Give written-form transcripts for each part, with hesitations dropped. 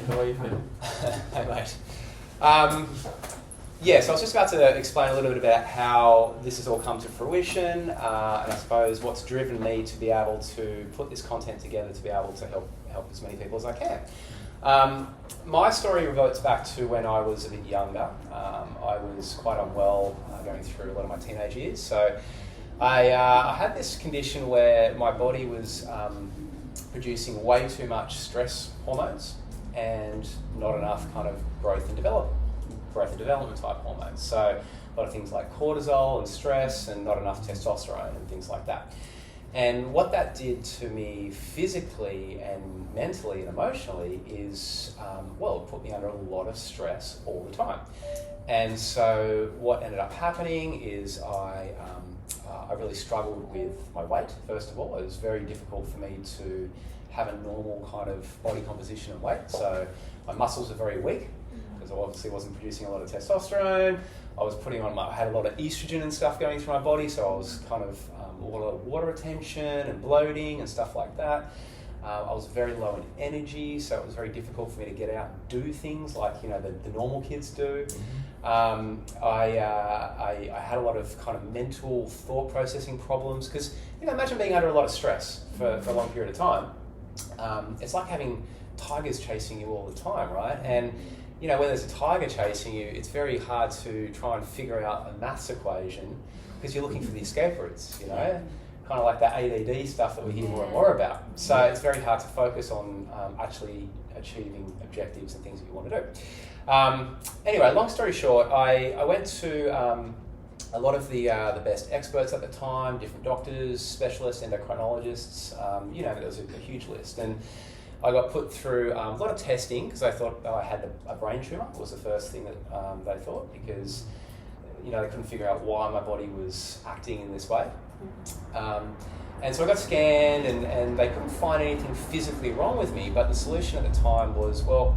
How are you feeling? Hey mate. So I was just about to explain a little bit about how this has all come to fruition, and I suppose what's driven me to be able to put this content together to be able to help as many people as I can. My story reverts back to when I was a bit younger. I was quite unwell going through a lot of my teenage years. So I had this condition where my body was producing way too much stress hormones and not enough kind of growth and development type hormones. So a lot of things like cortisol and stress and not enough testosterone and things like that. And what that did to me physically and mentally and emotionally is, it put me under a lot of stress all the time. And so what ended up happening is I really struggled with my weight, first of all. It was very difficult for me to have a normal kind of body composition and weight. So my muscles are very weak because I obviously wasn't producing a lot of testosterone. I had a lot of estrogen and stuff going through my body, so I was kind of a lot of water retention and bloating and stuff like that. I was very low in energy, so it was very difficult for me to get out and do things like the normal kids do. I had a lot of kind of mental thought processing problems because imagine being under a lot of stress for a long period of time. It's like having tigers chasing you all the time, right? And when there's a tiger chasing you, it's very hard to try and figure out a maths equation because you're looking for the escape routes, kind of like that ADD stuff that we hear more and more about. So it's very hard to focus on actually achieving objectives and things that you want to do. Anyway, long story short, I went to a lot of the best experts at the time, different doctors, specialists, endocrinologists, there was a huge list. And I got put through a lot of testing because I thought I had a brain tumour. Was the first thing that they thought because they couldn't figure out why my body was acting in this way. And so I got scanned and they couldn't find anything physically wrong with me, but the solution at the time was, the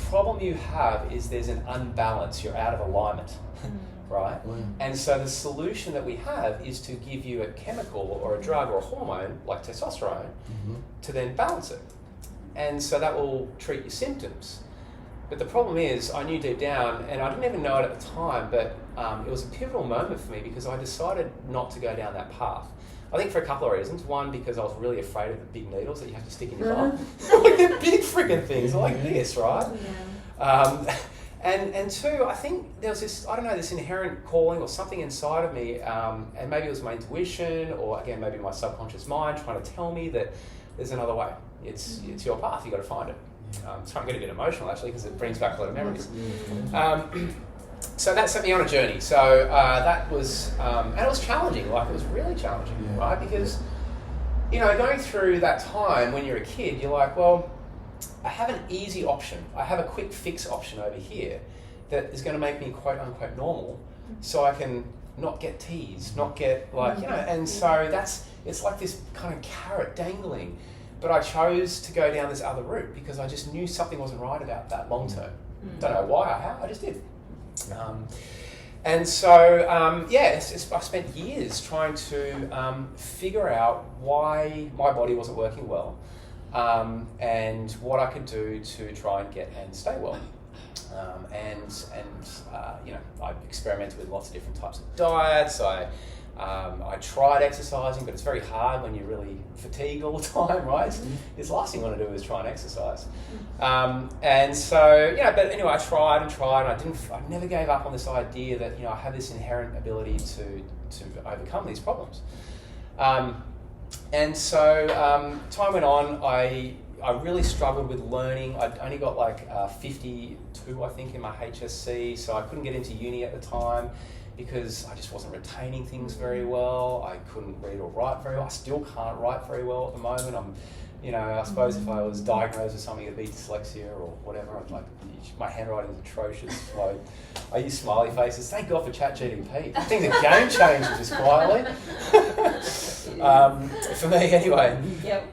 problem you have is there's an unbalance, you're out of alignment, right? And so the solution that we have is to give you a chemical or a drug or a hormone like testosterone to then balance it. And so that will treat your symptoms. But the problem is, I knew deep down, and I didn't even know it at the time, but it was a pivotal moment for me because I decided not to go down that path. I think for a couple of reasons. One, because I was really afraid of the big needles that you have to stick in your bum. Like they're big freaking things like this, right? Yeah. And two, I think there was this inherent calling or something inside of me, and maybe it was my intuition or again, maybe my subconscious mind trying to tell me that there's another way. It's your path, you got to find it. So I'm getting a bit emotional actually because it brings back a lot of memories. So that set me on a journey. So that was, and it was challenging. It was really challenging, right? Because, going through that time when you're a kid, you're like, well, I have an easy option. I have a quick fix option over here that is going to make me quote unquote normal, so I can not get teased, not get and so it's like this kind of carrot dangling. But I chose to go down this other route because I just knew something wasn't right about that long term. Don't know why or how, I just did. And so, I spent years trying to figure out why my body wasn't working well and what I could do to try and get and stay well. I experimented with lots of different types of diets. I tried exercising, but it's very hard when you're really fatigued all the time, right? It's the last thing you want to do is try and exercise. And so, but anyway, I tried and I never gave up on this idea that, I have this inherent ability to overcome these problems. And so time went on, I really struggled with learning. I'd only got 52, I think, in my HSC, so I couldn't get into uni at the time because I just wasn't retaining things very well. I couldn't read or write very well. I still can't write very well at the moment. I suppose if I was diagnosed with something, it'd be dyslexia or whatever. My handwriting is atrocious. I use smiley faces. Thank God for ChatGPT. I think the game changes just quietly. For me, anyway. Yep.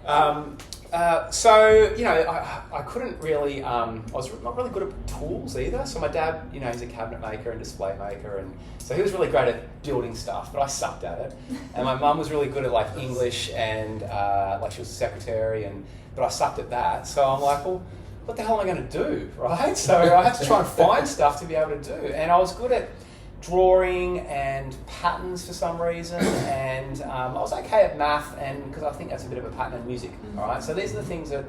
I couldn't really, I was not really good at tools either. So my dad, he's a cabinet maker and display maker, and so he was really great at building stuff, but I sucked at it. And my mum was really good at English and she was a secretary, but I sucked at that. So I'm like, well, what the hell am I going to do, right? So I had to try and find stuff to be able to do. And I was good at drawing and patterns for some reason, and I was okay at math, and because I think that's a bit of a pattern in music, all right? So these are the things that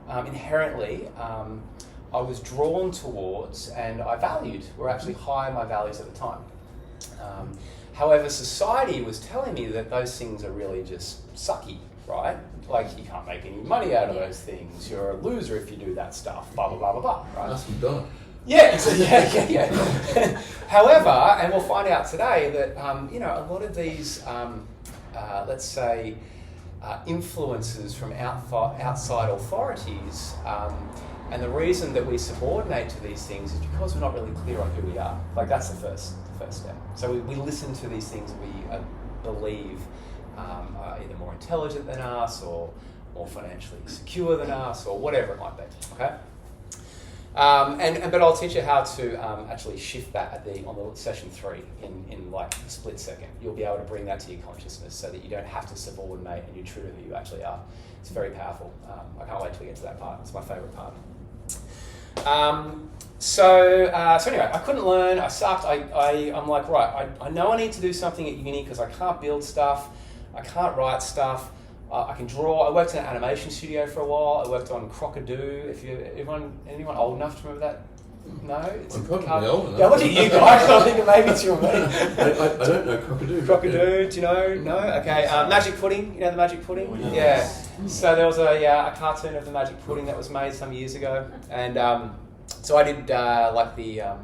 inherently I was drawn towards and I valued, were actually high on my values at the time. However, society was telling me that those things are really just sucky, right? Like, you can't make any money out of those things. You're a loser if you do that stuff, blah, blah, blah, blah, blah, right? Must be done. Yeah, yeah. However, and we'll find out today that, a lot of these, let's say, influences from outside authorities, and the reason that we subordinate to these things is because we're not really clear on who we are. Like, that's the first step. So we listen to these things we believe are either more intelligent than us or more financially secure than us or whatever it might be, okay? But I'll teach you how to actually shift that on the session 3 in like a split second. You'll be able to bring that to your consciousness so that you don't have to subordinate and you're true to who you actually are. It's very powerful. I can't wait till we get to that part. It's my favourite part. So anyway, I couldn't learn. I sucked. I'm like, right, I know I need to do something at uni because I can't build stuff. I can't write stuff. I can draw. I worked in an animation studio for a while. I worked on Crockadoo. Anyone old enough to remember that? No? I'm probably old enough. Yeah, look at you guys. I think maybe it's you and me. I don't know Crockadoo. Crockadoo, do you know? No? Okay. Magic Pudding. You know the Magic Pudding? Oh, yes. Yeah. So there was a cartoon of the Magic Pudding that was made some years ago. And so I did the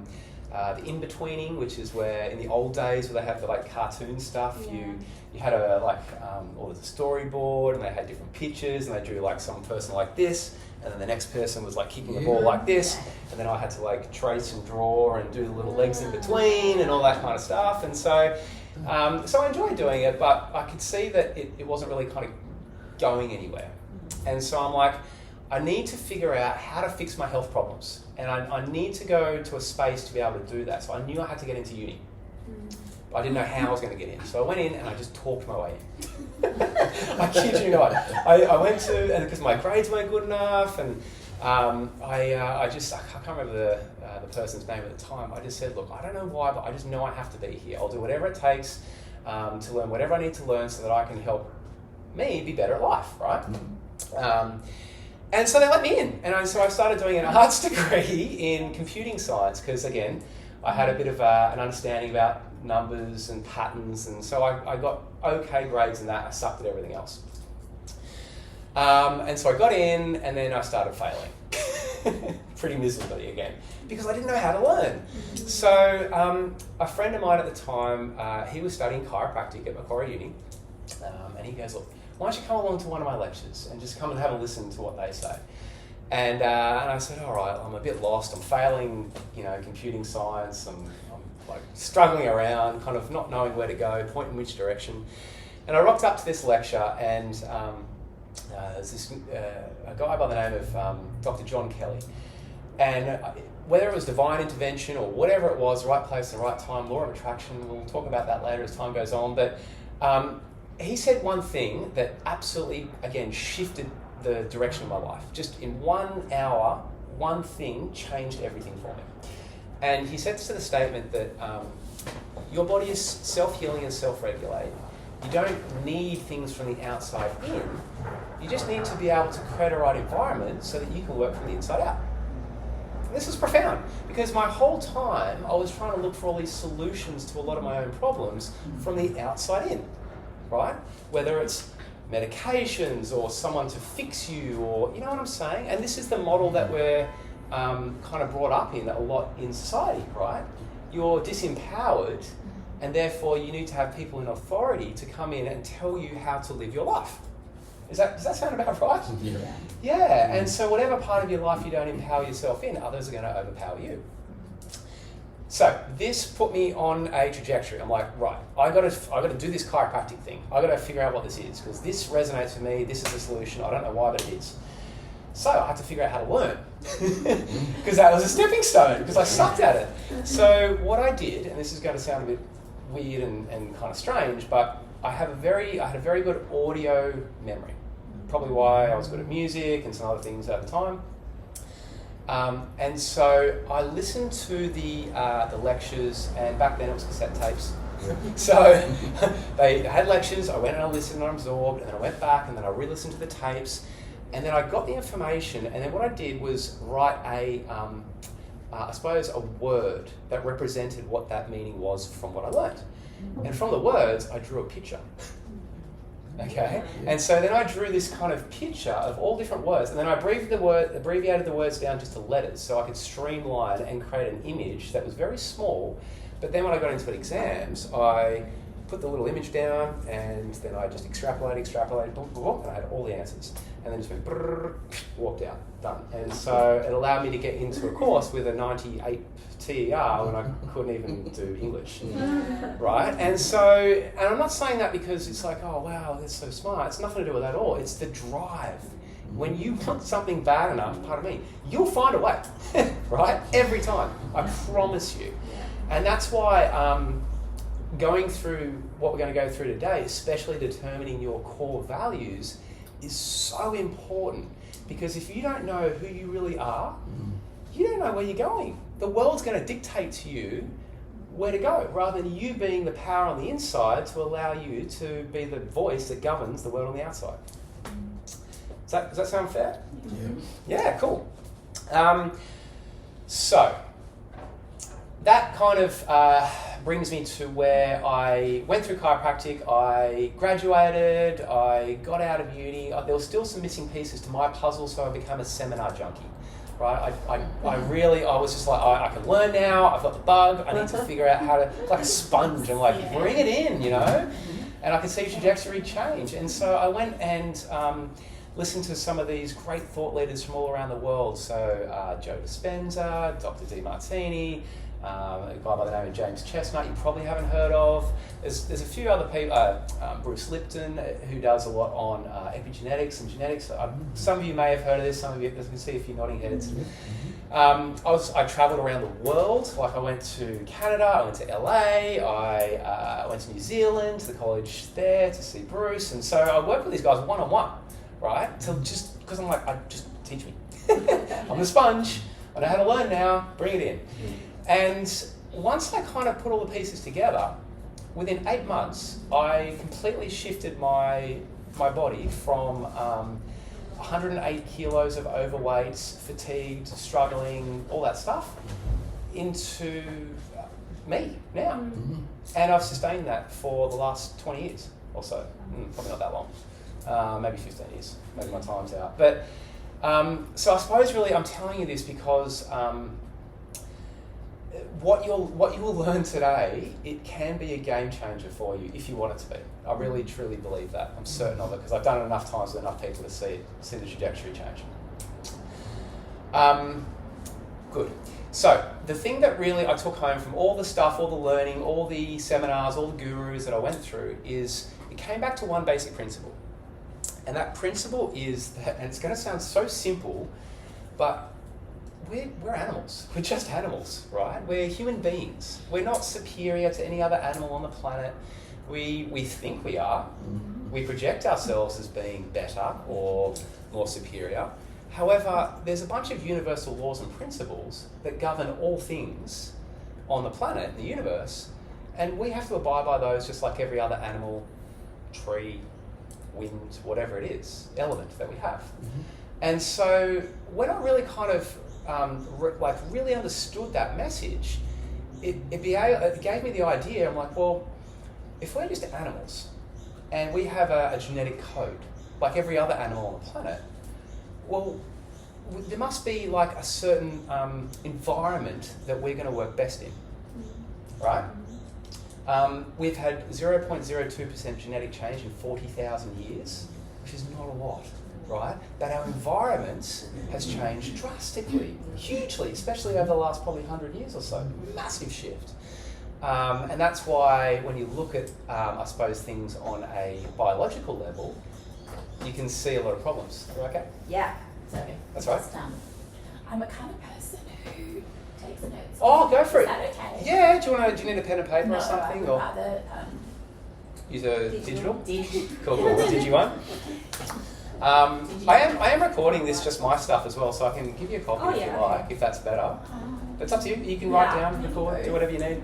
in-betweening, which is where in the old days where they have the like cartoon stuff, you had all the storyboard, and they had different pictures, and they drew like some person like this, and then the next person was like kicking the ball like this, and then I had to like trace and draw and do the little legs in between and all that kind of stuff. And so I enjoyed doing it, but I could see that it wasn't really kind of going anywhere. And so I'm like, I need to figure out how to fix my health problems, and I need to go to a space to be able to do that. So I knew I had to get into uni. I didn't know how I was going to get in. So I went in and I just talked my way in. I kid you not. I went to, and because my grades weren't good enough, and I can't remember the person's name at the time. I just said, look, I don't know why, but I just know I have to be here. I'll do whatever it takes to learn whatever I need to learn so that I can help me be better at life, right? And so they let me in. And so I started doing an arts degree in computing science because, again, I had a bit of an understanding about numbers and patterns, and so I got okay grades in that. I sucked at everything else. And so I got in, and then I started failing. Pretty miserably again, because I didn't know how to learn. So a friend of mine at the time, he was studying chiropractic at Macquarie Uni, and he goes, look, why don't you come along to one of my lectures and just come and have a listen to what they say? And I said, all right, I'm a bit lost. I'm failing, computing science. I'm like struggling around, kind of not knowing where to go, point in which direction. And I rocked up to this lecture, and there's this a guy by the name of Dr. John Kelly. And whether it was divine intervention or whatever it was, right place and right time, law of attraction, we'll talk about that later as time goes on. But he said one thing that absolutely, again, shifted the direction of my life. Just in 1 hour, one thing changed everything for me. And he said to the statement that your body is self-healing and self-regulating. You don't need things from the outside in. You just need to be able to create a right environment so that you can work from the inside out. And this is profound, because my whole time I was trying to look for all these solutions to a lot of my own problems from the outside in, right? Whether it's medications or someone to fix you, or you know what I'm saying? And this is the model that we're kind of brought up in a lot in society, right? You're disempowered, and therefore you need to have people in authority to come in and tell you how to live your life. Does that sound about right? Yeah. And so whatever part of your life you don't empower yourself in, others are going to overpower you. So this put me on a trajectory. I'm like, right, I got to do this chiropractic thing. I got to figure out what this is, because this resonates with me. This is the solution. I don't know why, but it is. So I had to figure out how to learn, because that was a stepping stone, because I sucked at it. So what I did, and this is going to sound a bit weird and kind of strange, but I had a very good audio memory. Probably why I was good at music and some other things at the time. And so I listened to the lectures, and back then it was cassette tapes. So they had lectures, I went and I listened and I absorbed, and then I went back and then I re-listened to the tapes, and then I got the information, and then what I did was write I suppose a word that represented what that meaning was from what I learned. And from the words, I drew a picture. Okay? And so then I drew this kind of picture of all different words, and then I abbreviated the words down just to letters so I could streamline and create an image that was very small. But then when I got into exams, I put the little image down, and then I just extrapolated, boom, boom, boom, and I had all the answers. And then just went, brrr, walked out, done. And so it allowed me to get into a course with a 98 TER when I couldn't even do English, right? And so, and I'm not saying that because it's like, oh wow, that's so smart. It's nothing to do with that at all. It's the drive. When you want something bad enough, pardon me, you'll find a way, right? Every time, I promise you. And that's why going through what we're going to go through today, especially determining your core values, is so important. Because if you don't know who you really are, you don't know where you're going. The world's going to dictate to you where to go, rather than you being the power on the inside to allow you to be the voice that governs the world on the outside. Does that sound fair? Yeah, cool. So, that kind of brings me to where I went through chiropractic, I graduated, I got out of uni. There were still some missing pieces to my puzzle, so I became a seminar junkie. Right? I was just like, I can learn now, I've got the bug, I need to figure out how to, like a sponge, and like, bring it in, you know? And I could see trajectory change. And so I went and listened to some of these great thought leaders from all around the world. So Joe Dispenza, Dr. DeMartini, a guy by the name of James Chestnut, you probably haven't heard of. There's a few other people, Bruce Lipton, who does a lot on epigenetics and genetics. Some of you may have heard of this, some of you, as you can see a few nodding heads. I travelled around the world, like I went to Canada, I went to LA, I went to New Zealand, to the college there to see Bruce, and so I worked with these guys one-on-one, right? Just because I'm like, just teach me. I'm a sponge, I know how to learn now, bring it in. And once I kind of put all the pieces together, within 8 months, I completely shifted my body from 108 kilos of overweight, fatigued, struggling, all that stuff, into me now. And I've sustained that for the last 20 years or so. Probably not that long. Maybe 15 years. Maybe my time's out. But so I suppose really I'm telling you this because what you will learn today, it can be a game changer for you if you want it to be. I really truly believe that. I'm certain of it because I've done it enough times with enough people to see the trajectory change. Good. So the thing that really I took home from all the stuff, all the learning, all the seminars, all the gurus that I went through is it came back to one basic principle. And that principle is that, and it's going to sound so simple, but we're animals. We're just animals, right? We're human beings. We're not superior to any other animal on the planet. We think we are. We project ourselves as being better or more superior. However, there's a bunch of universal laws and principles that govern all things on the planet, the universe, and we have to abide by those just like every other animal, tree, wind, whatever it is, element that we have. And so when I really kind of really understood that message, it gave me the idea. I'm like, well, if we're just animals and we have a genetic code like every other animal on the planet, well, there must be like a certain environment that we're going to work best in, right? We've had 0.02% genetic change in 40,000 years, which is not a lot. Right? But our environment has changed drastically, hugely, especially over the last probably 100 years or so. Massive shift. And that's why when you look at, I suppose, things on a biological level, you can see a lot of problems. Are you okay? Yeah. So that's right. I'm a kind of person who takes notes. Oh, go for it. Is that okay? Yeah. Do you need a pen and paper or something? No, I'd rather use a digital? Digital. Cool. Did you want? I am recording this, just my stuff as well, so I can give you a copy Oh, if yeah, you like, okay. if that's better. It's up to you. You can write down, record, do whatever you need.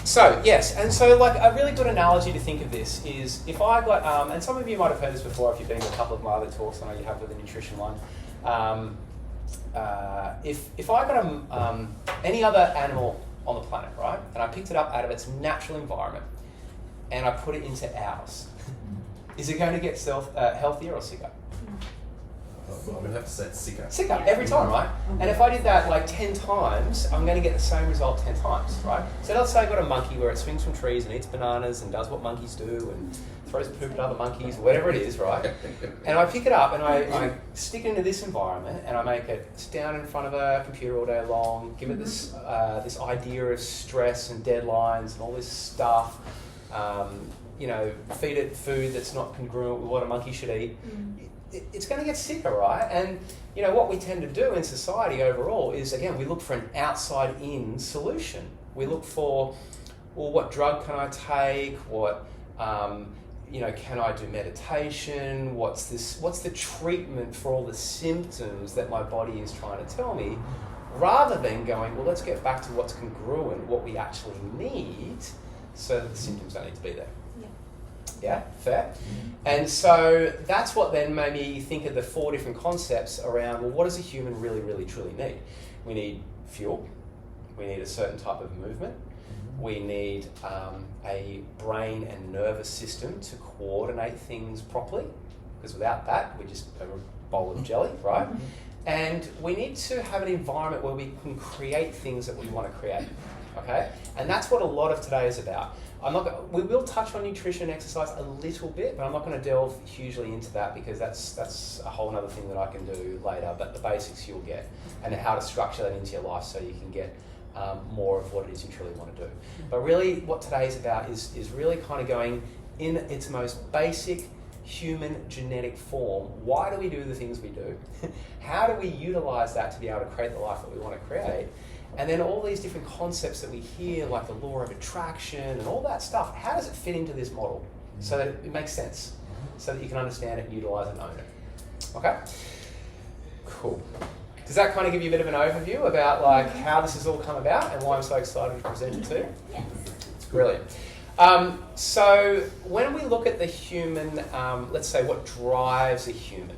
So yes, and so like a really good analogy to think of this is if I got, and some of you might have heard this before if you've been to a couple of my other talks. I know you have with the nutrition one. If I got any other animal on the planet, right, and I picked it up out of its natural environment, and I put it into ours, is it going to get healthier or sicker? I'm going to have to say it's sicker. Sicker every time, right? And if I did that like 10 times, I'm going to get the same result 10 times, right? So let's say I got a monkey where it swings from trees and eats bananas and does what monkeys do and throws poop at other monkeys, whatever it is, right? And I pick it up and I stick it into this environment and I make it sit down in front of a computer all day long, give it this this idea of stress and deadlines and all this stuff, feed it food that's not congruent with what a monkey should eat. It's going to get sicker, right? And what we tend to do in society overall is, again, we look for an outside-in solution. We look for, well, what drug can I take? What, can I do meditation? What's the treatment for all the symptoms that my body is trying to tell me? Rather than going, well, let's get back to what's congruent, what we actually need, so that the symptoms don't need to be there. Yeah, fair. And so that's what then made me think of the 4 different concepts around, well, what does a human really, really, truly need? We need fuel. We need a certain type of movement. We need a brain and nervous system to coordinate things properly, because without that, we're just a bowl of jelly, right? And we need to have an environment where we can create things that we want to create, okay? And that's what a lot of today is about. We will touch on nutrition and exercise a little bit, but I'm not going to delve hugely into that because that's a whole other thing that I can do later. But the basics you'll get, and how to structure that into your life so you can get more of what it is you truly want to do. But really, what today is about is really kind of going in its most basic human genetic form. Why do we do the things we do? How do we utilize that to be able to create the life that we want to create? And then all these different concepts that we hear, like the law of attraction and all that stuff, how does it fit into this model so that it makes sense, so that you can understand it and utilize it and own it? Okay? Cool. Does that kind of give you a bit of an overview about like how this has all come about and why I'm so excited to present it to you? Yes. Brilliant. So when we look at the human, let's say what drives a human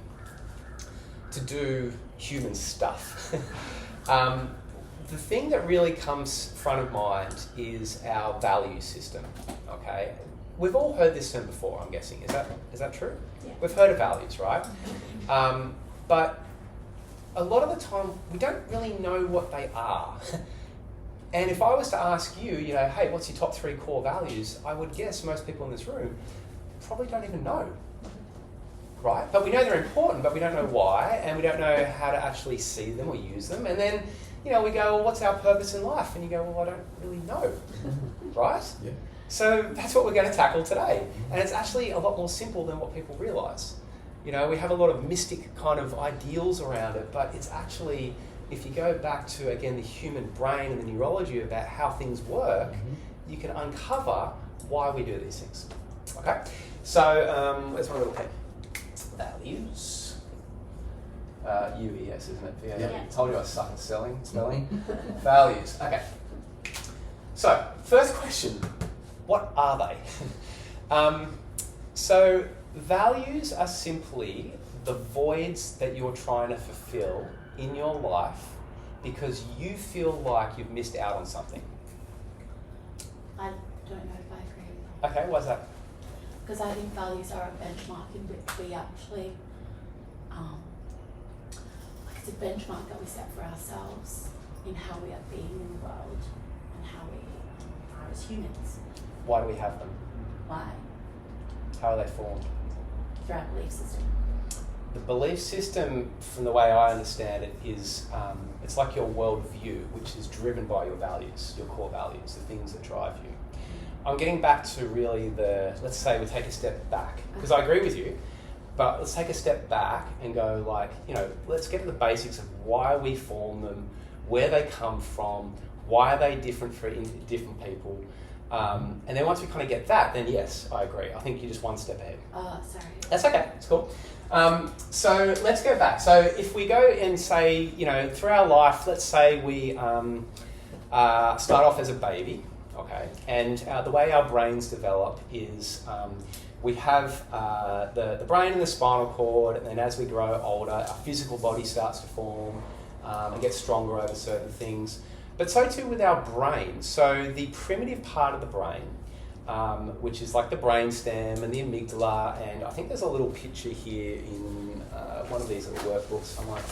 to do human stuff, the thing that really comes front of mind is our value system, okay? We've all heard this term before, I'm guessing. Is that true? Yeah. We've heard of values, right? But a lot of the time, we don't really know what they are. And if I was to ask you, hey, what's your top 3 core values? I would guess most people in this room probably don't even know, right? But we know they're important, but we don't know why, and we don't know how to actually see them or use them. And then, we go, well, what's our purpose in life? And you go, well, I don't really know, right? Yeah. So that's what we're going to tackle today. And it's actually a lot more simple than what people realise. We have a lot of mystic kind of ideals around it, but it's actually, if you go back to, again, the human brain and the neurology about how things work, you can uncover why we do these things. Okay? So, where's my little pen? Values. UES, isn't it? Yeah. Yeah. Told you I suck at spelling. Values. Okay. So, first question. What are they? So, values are simply the voids that you're trying to fulfill in your life because you feel like you've missed out on something. I don't know if I agree with that. Okay, why's that? Because I think values are a benchmark in which we actually, it's a benchmark that we set for ourselves in how we are being in the world and how we are as humans. Why do we have them? Why? How are they formed? Through our belief system. The belief system, from the way I understand it, is it's like your worldview, which is driven by your values, your core values, the things that drive you. I'm getting back to really let's say we take a step back, because I agree with you, but let's take a step back and go let's get to the basics of why we form them, where they come from, why are they different for different people, And then once we kind of get that, then yes, I agree. I think you're just one step ahead. Oh, sorry. That's okay, it's cool. So let's go back. So if we go and say, through our life, let's say we start off as a baby, okay? And the way our brains develop is we have the brain and the spinal cord, and then as we grow older, our physical body starts to form and get stronger over certain things. But so too with our brain. So the primitive part of the brain, which is like the brainstem and the amygdala, and I think there's a little picture here in one of these little workbooks. I might,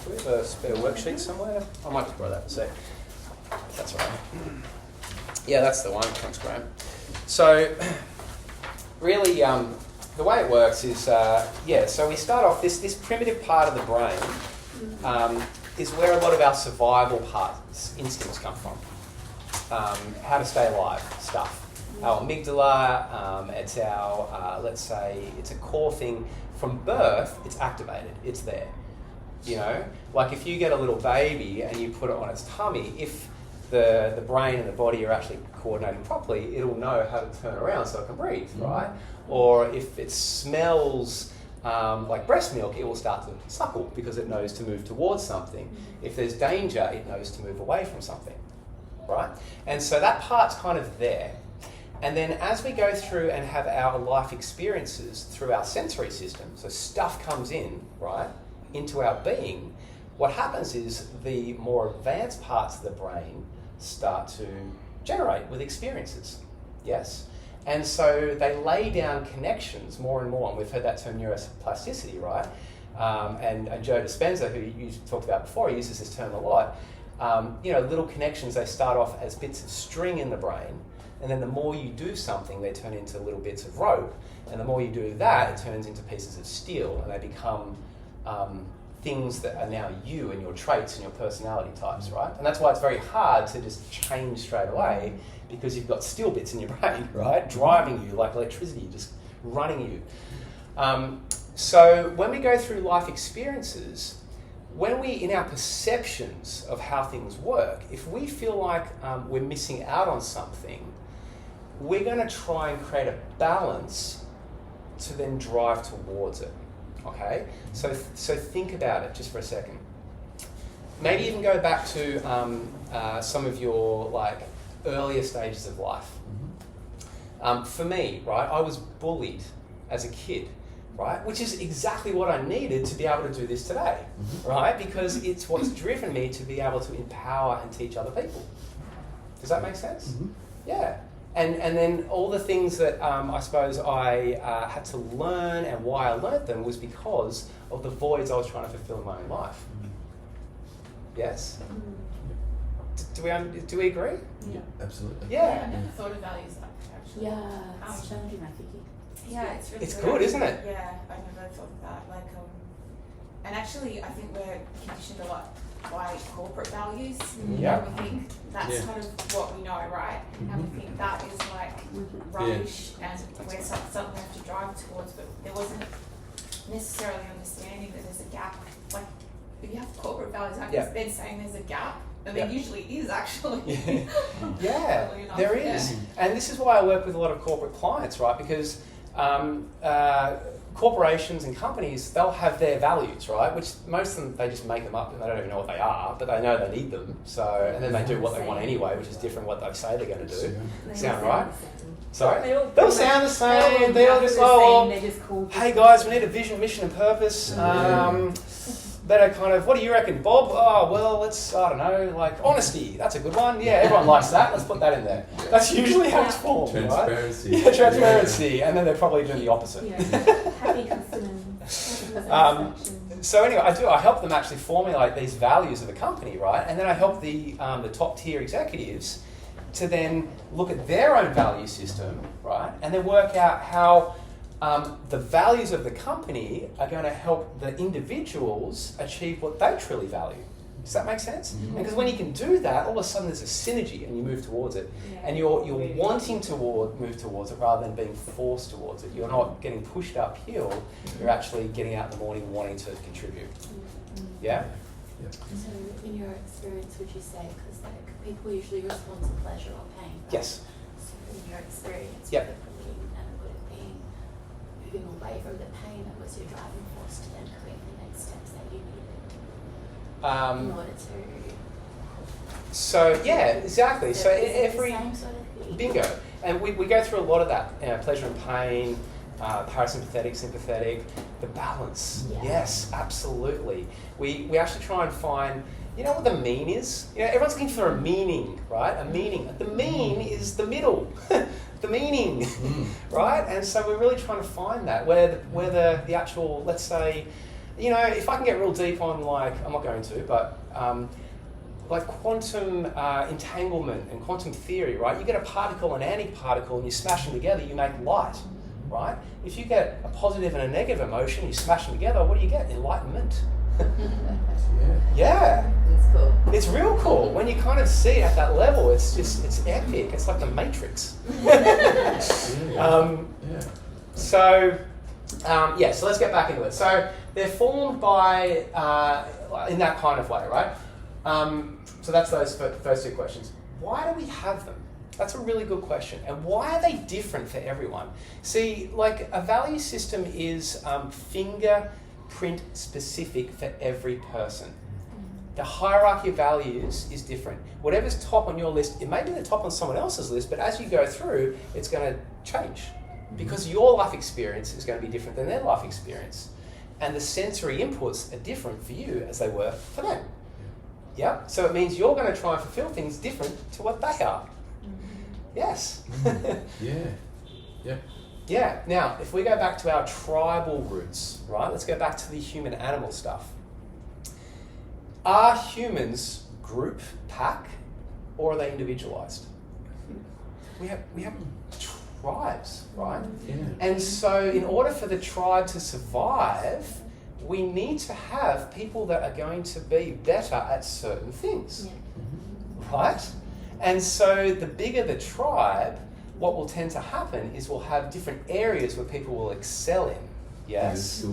do we have a spare worksheet somewhere? I might just borrow that for a sec. That's right. Yeah, that's the one. Thanks, Graham. So really, the way it works is, so we start off, this primitive part of the brain is where a lot of our survival parts, instincts come from. How to stay alive stuff. Our amygdala, it's our, let's say, it's a core thing. From birth, it's activated, it's there. Like if you get a little baby and you put it on its tummy, if the brain and the body are actually coordinating properly, it'll know how to turn around so it can breathe, right? Or if it smells like breast milk, it will start to suckle because it knows to move towards something. If there's danger, it knows to move away from something, right? And so that part's kind of there. And then as we go through and have our life experiences through our sensory system, so stuff comes in, right, into our being, what happens is the more advanced parts of the brain start to generate with experiences, yes? And so they lay down connections more and more, and we've heard that term neuroplasticity, right? And Joe Dispenza, who you talked about before, he uses this term a lot. Little connections, they start off as bits of string in the brain, and then the more you do something, they turn into little bits of rope, and the more you do that, it turns into pieces of steel, and they become things that are now you and your traits and your personality types, right? And that's why it's very hard to just change straight away, because you've got steel bits in your brain, right? Driving you like electricity, just running you. So when we go through life experiences, when we, in our perceptions of how things work, if we feel like we're missing out on something, we're going to try and create a balance to then drive towards it. Okay, so think about it just for a second. Maybe even go back to some of your earlier stages of life. For me, right, I was bullied as a kid, right, which is exactly what I needed to be able to do this today, right, because it's what's driven me to be able to empower and teach other people. Does that make sense? Yeah. And then all the things that I suppose I had to learn, and why I learnt them was because of the voids I was trying to fulfill in my own life. Yes? Do we agree? Yeah. Absolutely. Yeah. I never thought of values like that, actually. Yeah, it's challenging, I think. Yeah, it's really It's good, isn't it? Yeah, I never thought of that. And actually, I think we're conditioned a lot by corporate values. Yeah. And we think that's kind of what we know, right? And we think that is rubbish and we're something we have to drive towards, but there wasn't necessarily understanding that there's a gap. Like, if you have corporate values, aren't you then saying there's a gap? And there usually is, actually. Yeah, there is. And this is why I work with a lot of corporate clients, right? Because corporations and companies, they'll have their values, right? Which most of them, they just make them up and they don't even know what they are, but they know they need them. So, and then they do what they want anyway, which is different what they say they're going to do. Sound right? Sorry? They'll sound the same. They'll just, hey guys, we need a vision, mission and purpose. Better kind of, what do you reckon, Bob? Oh, well, let's, I don't know, honesty. That's a good one. Yeah, everyone likes that. Let's put that in there. That's usually how it's formed, transparency. Right? Yeah, transparency. Yeah. And then they're probably doing the opposite. Yeah. Happy customers. So anyway, I help them actually formulate these values of a company, right? And then I help the top tier executives to then look at their own value system, right? And then work out how the values of the company are going to help the individuals achieve what they truly value. Does that make sense? And because when you can do that, all of a sudden there's a synergy and you move towards it. And you're wanting to move towards it rather than being forced towards it. You're not getting pushed uphill, you're actually getting out in the morning wanting to contribute. Yeah? So in your experience, would you say, because like people usually respond to pleasure or pain, right? Yes. So in your experience, Yep. would it believe and it would have been moving away from the pain that was your driving force to then create the next steps that you needed in order to... So yeah, exactly. So is it every the same sort of thing? bingo, and we go through a lot of that, pleasure and pain, parasympathetic, sympathetic, the balance. Yeah. Yes, absolutely. We actually try and find, you know what the mean is? You know, everyone's looking for a meaning, right? A meaning. The mean is the middle, the meaning, right? And so we're really trying to find that where the actual, let's say, you know, if I can get real deep on like, I'm not going to, but like quantum entanglement and quantum theory, right? You get a particle and antiparticle and you smash them together, you make light, right? If you get a positive and a negative emotion, you smash them together, what do you get? Enlightenment. Yeah. It's cool. It's real cool. When you kind of see it at that level, it's epic. It's like the Matrix. So let's get back into it. So they're formed by, in that kind of way, right? So that's those first two questions. Why do we have them? That's a really good question. And why are they different for everyone? See, like a value system is fingerprint specific for every person. The hierarchy of values is different. Whatever's top on your list, it may be the top on someone else's list, but as you go through, it's going to change because your life experience is going to be different than their life experience. And the sensory inputs are different for you as they were for them. Yeah? So it means you're going to try and fulfill things different to what they are. Yes. Yeah. Now, if we go back to our tribal roots, right? Let's go back to the human-animal stuff. Are humans group, pack, or are they individualized? We have tribes, right? Yeah. And so in order for the tribe to survive, we need to have people that are going to be better at certain things, right? And so the bigger the tribe, what will tend to happen is we'll have different areas where people will excel in. Yes?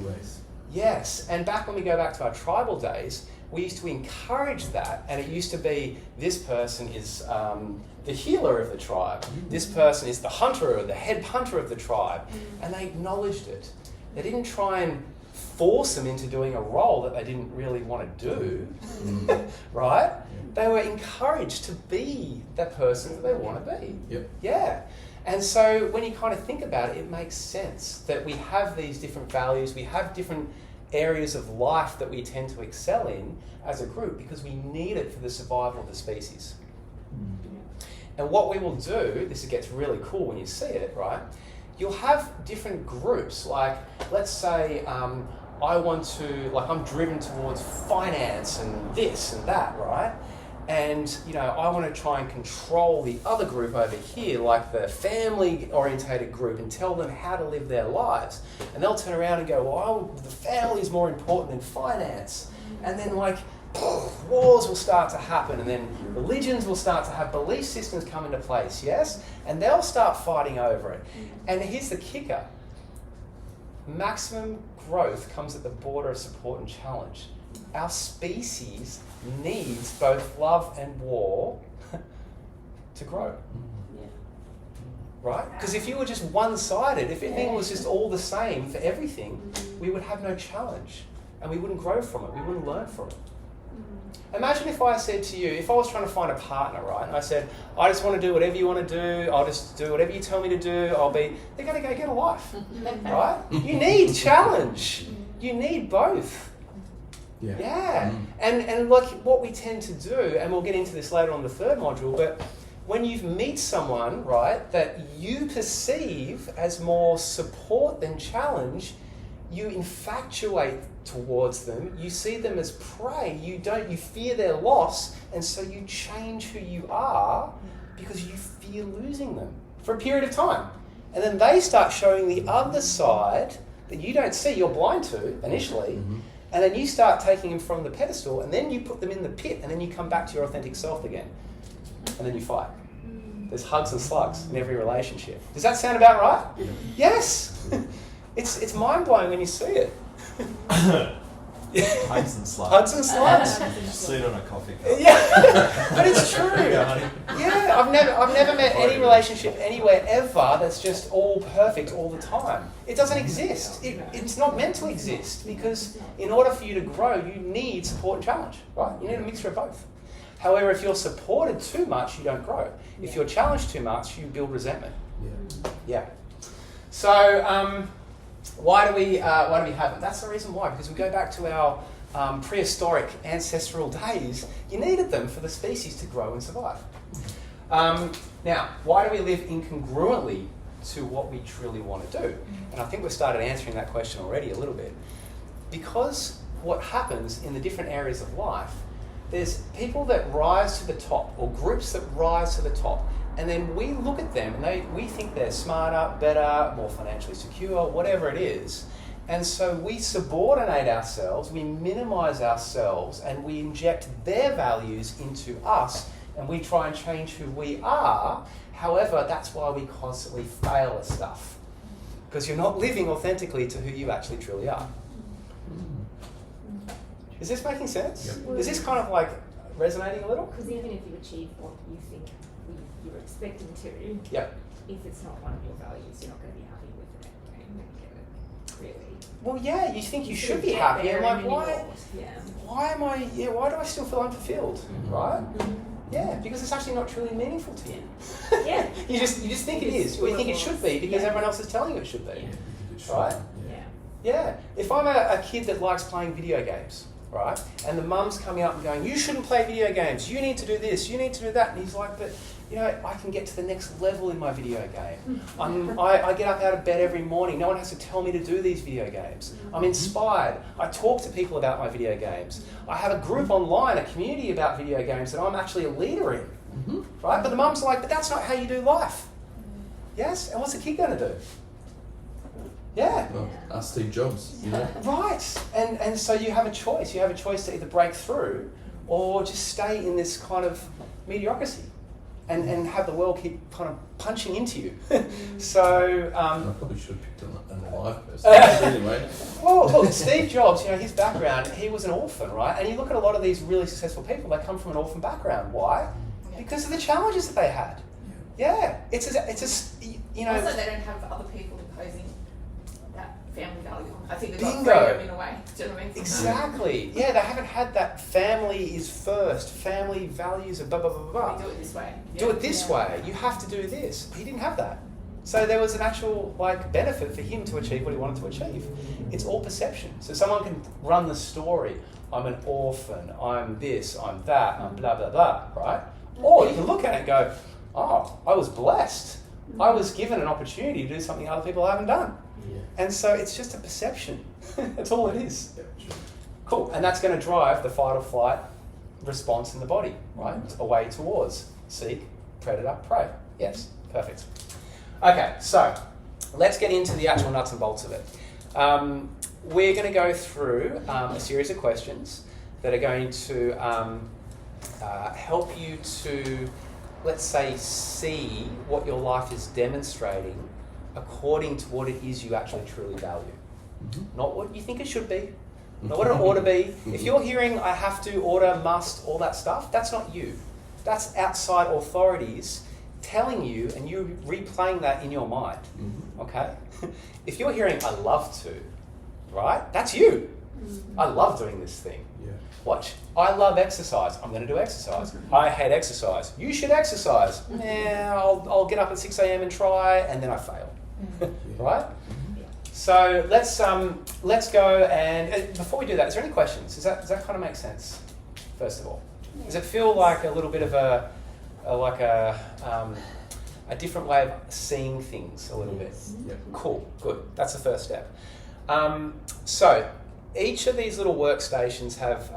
Yes. And back when we go back to our tribal days, we used to encourage that, and it used to be this person is the healer of the tribe. This person is the hunter or the head hunter of the tribe. And they acknowledged it. They didn't try and force them into doing a role that they didn't really want to do, right? They were encouraged to be that person that they want to be. Yep. Yeah. And so when you kind of think about it, it makes sense that we have these different values, we have different areas of life that we tend to excel in as a group because we need it for the survival of the species. And what we will do, this gets really cool when you see it, right? You'll have different groups, like let's say I'm driven towards finance and this and that, right? And, you know, I want to try and control the other group over here, like the family-orientated group, and tell them how to live their lives. And they'll turn around and go, well, the family is more important than finance. And then, like, wars will start to happen, and then religions will start to have belief systems come into place, yes? And they'll start fighting over it. And here's the kicker. Maximum growth comes at the border of support and challenge. Our species needs both love and war to grow. Right? Because if you were just one-sided, if everything was just all the same for everything, we would have no challenge. And we wouldn't grow from it. We wouldn't learn from it. Imagine if I said to you, if I was trying to find a partner, right? And I said, I just want to do whatever you want to do. I'll just do whatever you tell me to do. They're going to go get a life. Right? You need challenge. You need both. Yeah. And like what we tend to do, and we'll get into this later on the third module, but when you meet someone, right, that you perceive as more support than challenge, you infatuate towards them, you see them as prey, you fear their loss, and so you change who you are because you fear losing them for a period of time. And then they start showing the other side that you don't see, you're blind to initially, and then you start taking them from the pedestal, and then you put them in the pit, and then you come back to your authentic self again. And then you fight. There's hugs and slugs in every relationship. Does that sound about right? Yes! It's mind-blowing when you see it. Hugs and slugs. Hugs and slugs. Sit on a coffee cup. Yeah, but it's true. Yeah, honey. Yeah, I've never met any relationship anywhere ever that's just all perfect all the time. It doesn't exist. It's not meant to exist, because in order for you to grow, you need support and challenge, right? You need a mixture of both. However, if you're supported too much, you don't grow. If you're challenged too much, you build resentment. Yeah. So why do we have it? That's the reason why, because we go back to our prehistoric ancestral days. You needed them for the species to grow and survive. Now, why do we live incongruently to what we truly want to do? And I think we've started answering that question already a little bit. Because what happens in the different areas of life, there's people that rise to the top, or groups that rise to the top, and then we look at them and we think they're smarter, better, more financially secure, whatever it is. And so we subordinate ourselves, we minimize ourselves, and we inject their values into us, and we try and change who we are. However, that's why we constantly fail at stuff, because you're not living authentically to who you actually truly are. Is this making sense? Yep. Is this kind of like resonating a little? Because even if you achieve what you think you're expecting to, Yep. if it's not one of your values, you're not going to be happy with it anyway. You're going to get it, really. Well, yeah, you think you sort should of be get happy. there I'm like, and then you're why? not. Yeah. Why do I still feel unfulfilled? Right? Yeah, because it's actually not truly meaningful to you. Yeah. you just think it is, or you think it should be because everyone else is telling you it should be. Right? Yeah. Yeah. If I'm a kid that likes playing video games, right, and the mum's coming up and going, you shouldn't play video games, you need to do this, you need to do that, and he's like, but you know, I can get to the next level in my video game. I get up out of bed every morning. No one has to tell me to do these video games. I'm inspired. I talk to people about my video games. I have a group online, a community about video games that I'm actually a leader in. Right? But the mum's like, but that's not how you do life. Yes? And what's the kid going to do? Yeah. Well, ask Steve Jobs, you know. Right. And so you have a choice. You have a choice to either break through or just stay in this kind of mediocrity and have the world keep kind of punching into you. So... I probably should have picked an alive person. Anyway. Well, look, Steve Jobs, you know, his background, he was an orphan, right? And you look at a lot of these really successful people, they come from an orphan background. Why? Because of the challenges that they had. Yeah. It's a you know... Also, they don't have other people imposing that family value. I think they've got Bingo. freedom in a way. Do you know what I mean? Exactly. Yeah, they haven't had that family is first, family values of blah, blah, blah, blah. We do it this way. Do it this way. You have to do this. He didn't have that. So there was an actual benefit for him to achieve what he wanted to achieve. It's all perception. So someone can run the story. I'm an orphan. I'm this. I'm that. I'm blah blah blah. Right? Or you can look at it and go, oh, I was blessed. I was given an opportunity to do something other people haven't done. And so it's just a perception. That's all it is. Cool. And that's going to drive the fight or flight response in the body, right? Away towards seek, predator, prey. Yes, perfect. Okay, so let's get into the actual nuts and bolts of it. We're going to go through a series of questions that are going to help you to, let's say, see what your life is demonstrating according to what it is you actually truly value. Not what you think it should be, not what it ought to be. If you're hearing I have to, order, must, all that stuff, that's not you. That's outside authorities telling you and you replaying that in your mind. Okay? If you're hearing I love to, right? That's you. I love doing this thing. Watch. I love exercise. I'm going to do exercise. I hate exercise. You should exercise. I'll get up at 6 a.m. and try, and then I fail. Right? So let's go and before we do that, is there any questions? Does that kind of make sense? First of all, does it feel like a little bit of a different way of seeing things a little bit? Cool. Good. That's the first step. So each of these little workstations have